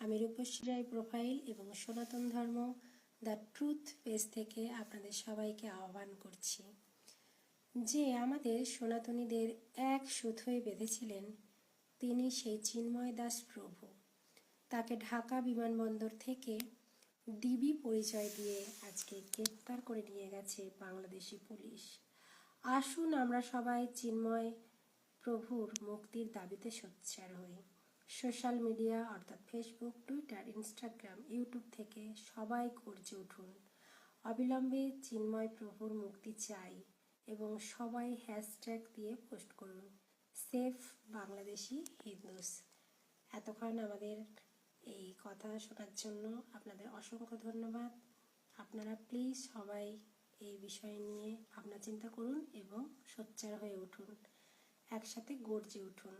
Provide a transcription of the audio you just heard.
আমি রূপশ্রী রায় প্রোফাইল এবং সনাতন ধর্ম দ্য ট্রুথ পেজ থেকে আপনাদের সবাইকে আহ্বান করছি। যে আমাদের সনাতনীদের এক সুতোয় বেঁধেছিলেন তিনি সেই চিন্ময় দাস প্রভু। তাকে ঢাকা বিমানবন্দর থেকে ডিবি পরিচয় দিয়ে আজকে গ্রেপ্তার করে নিয়ে গেছে বাংলাদেশি পুলিশ। আসুন আমরা সবাই চিন্ময় প্রভুর মুক্তির দাবিতে সোচ্চার হই। সোশ্যাল মিডিয়া অর্থাৎ ফেসবুক, টুইটার, ইনস্টাগ্রাম, ইউটিউব থেকে সবাই গর্জে উঠুন। অবিলম্বে চিন্ময় প্রভুর মুক্তি চাই এবং সবাই হ্যাশট্যাগ দিয়ে পোস্ট করুন সেফ বাংলাদেশি হিন্দুস। এতক্ষণ আমাদের এই কথা শোনার জন্য আপনাদের অসংখ্য ধন্যবাদ। আপনারা প্লিজ সবাই এই বিষয় নিয়ে ভাবনা চিন্তা করুন এবং সোচ্চার হয়ে উঠুন, একসাথে গর্জে উঠুন।